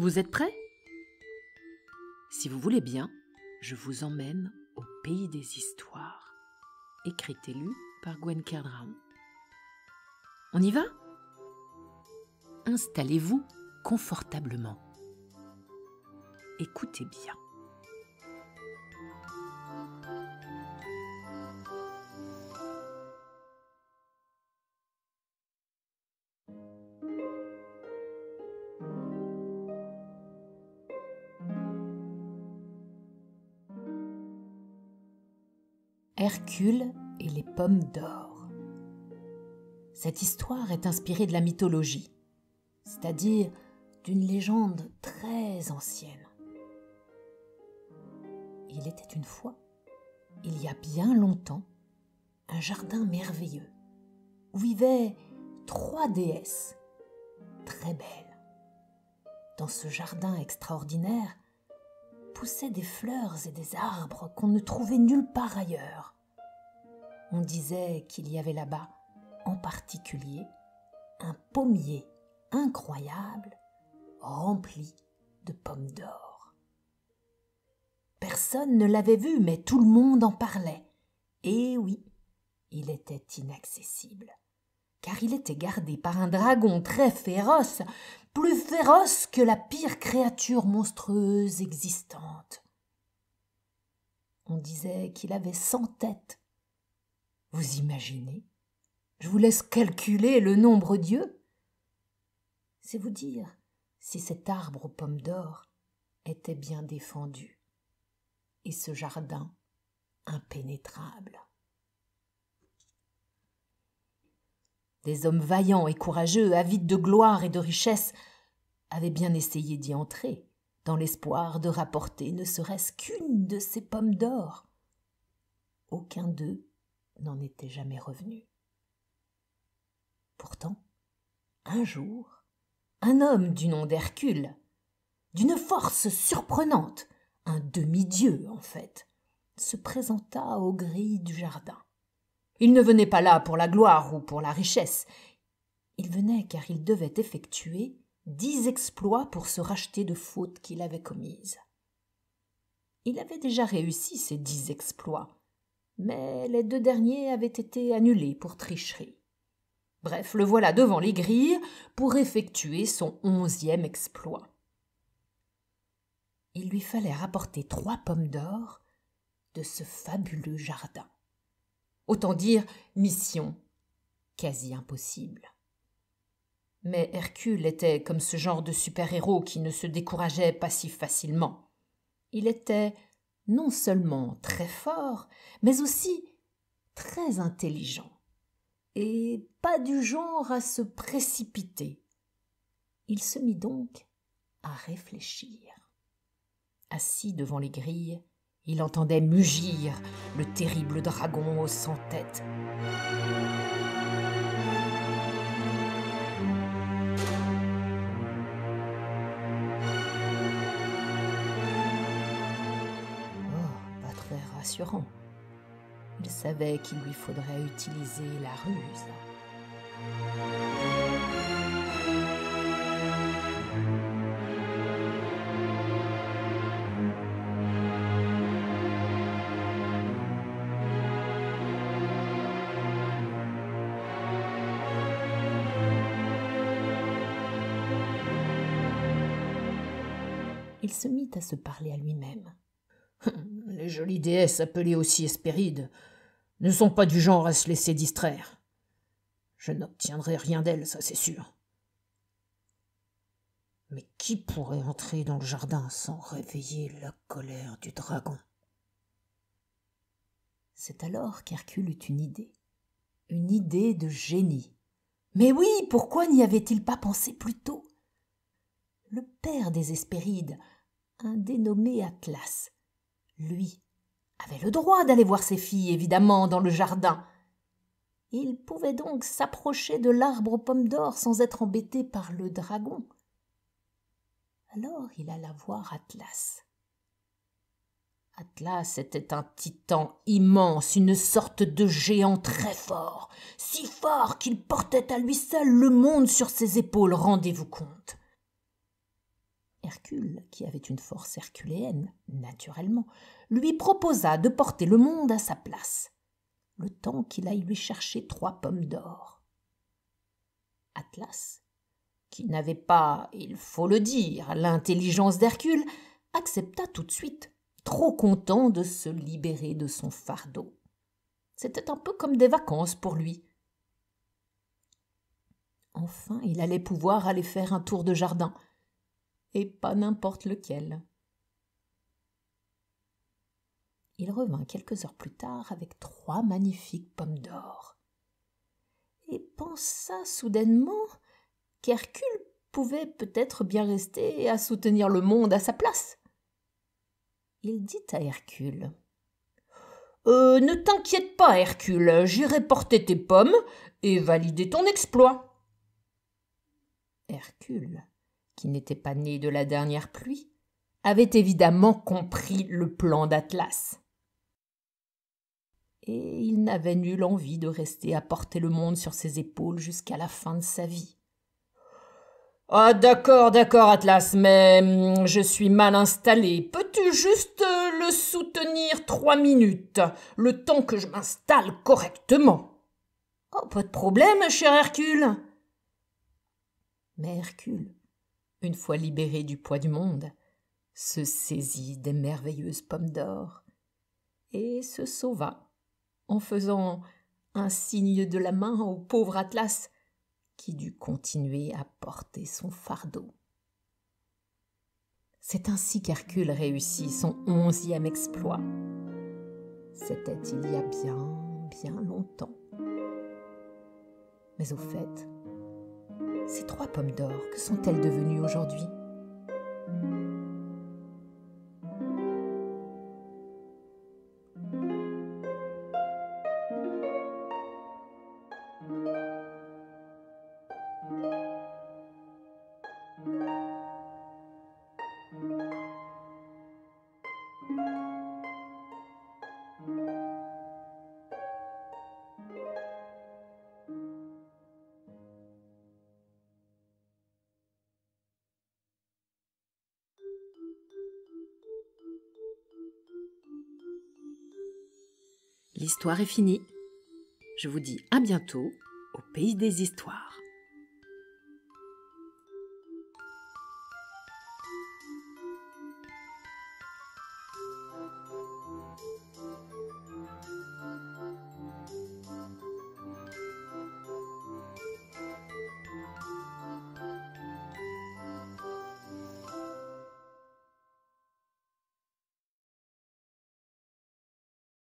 Vous êtes prêts? Si vous voulez bien, je vous emmène au pays des histoires, écrite et lue par Gwen Kerdraon. On y va? Installez-vous confortablement. Écoutez bien. Hercule et les pommes d'or. Cette histoire est inspirée de la mythologie, c'est-à-dire d'une légende très ancienne. Il était une fois, il y a bien longtemps, un jardin merveilleux où vivaient 3 déesses très belles. Dans ce jardin extraordinaire, poussaient des fleurs et des arbres qu'on ne trouvait nulle part ailleurs. On disait qu'il y avait là-bas, en particulier, un pommier incroyable, rempli de pommes d'or. Personne ne l'avait vu, mais tout le monde en parlait. Et oui, il était inaccessible, car il était gardé par un dragon très féroce, plus féroce que la pire créature monstrueuse existante. On disait qu'il avait 100 têtes. Vous imaginez? Je vous laisse calculer le nombre d'yeux. C'est vous dire si cet arbre aux pommes d'or était bien défendu et ce jardin impénétrable. Des hommes vaillants et courageux, avides de gloire et de richesse, avaient bien essayé d'y entrer, dans l'espoir de rapporter ne serait-ce qu'une de ces pommes d'or. Aucun d'eux n'en était jamais revenu. Pourtant, un jour, un homme du nom d'Hercule, d'une force surprenante, un demi-dieu en fait, se présenta aux grilles du jardin. Il ne venait pas là pour la gloire ou pour la richesse. Il venait car il devait effectuer 10 exploits pour se racheter de fautes qu'il avait commises. Il avait déjà réussi ces 10 exploits, mais les 2 derniers avaient été annulés pour tricherie. Bref, le voilà devant les grilles pour effectuer son 11e exploit. Il lui fallait rapporter 3 pommes d'or de ce fabuleux jardin. Autant dire mission quasi impossible. Mais Hercule était comme ce genre de super-héros qui ne se décourageait pas si facilement. Il était non seulement très fort, mais aussi très intelligent, et pas du genre à se précipiter. Il se mit donc à réfléchir. Assis devant les grilles, il entendait mugir le terrible dragon aux 100 têtes. Oh, pas très rassurant. Il savait qu'il lui faudrait utiliser la ruse. Il se mit à se parler à lui-même. Les jolies déesses appelées aussi Hespérides ne sont pas du genre à se laisser distraire. Je n'obtiendrai rien d'elles, ça c'est sûr. Mais qui pourrait entrer dans le jardin sans réveiller la colère du dragon? C'est alors qu'Hercule eut une idée de génie. Mais oui, pourquoi n'y avait-il pas pensé plus tôt? Le père des Hespérides, un dénommé Atlas, lui, avait le droit d'aller voir ses filles, évidemment, dans le jardin. Il pouvait donc s'approcher de l'arbre aux pommes d'or sans être embêté par le dragon. Alors il alla voir Atlas. Atlas était un titan immense, une sorte de géant très fort, si fort qu'il portait à lui seul le monde sur ses épaules, rendez-vous compte. Hercule, qui avait une force herculéenne, naturellement, lui proposa de porter le monde à sa place, le temps qu'il aille lui chercher 3 pommes d'or. Atlas, qui n'avait pas, il faut le dire, l'intelligence d'Hercule, accepta tout de suite, trop content de se libérer de son fardeau. C'était un peu comme des vacances pour lui. Enfin, il allait pouvoir aller faire un tour de jardin, et pas n'importe lequel. Il revint quelques heures plus tard avec 3 magnifiques pommes d'or, et pensa soudainement qu'Hercule pouvait peut-être bien rester à soutenir le monde à sa place. Il dit à Hercule: Ne t'inquiète pas, Hercule, j'irai porter tes pommes et valider ton exploit. » Hercule, qui n'était pas né de la dernière pluie, avait évidemment compris le plan d'Atlas. Et il n'avait nulle envie de rester à porter le monde sur ses épaules jusqu'à la fin de sa vie. « Ah, d'accord, Atlas, mais je suis mal installé. Peux-tu juste le soutenir 3 minutes, le temps que je m'installe correctement ?»« Oh, pas de problème, cher Hercule. » Mais Hercule, une fois libéré du poids du monde, se saisit des merveilleuses pommes d'or et se sauva en faisant un signe de la main au pauvre Atlas qui dut continuer à porter son fardeau. C'est ainsi qu'Hercule réussit son 11e exploit. C'était il y a bien longtemps. Mais au fait, ces 3 pommes d'or, que sont-elles devenues aujourd'hui ? L'histoire est finie. Je vous dis à bientôt au Pays des Histoires.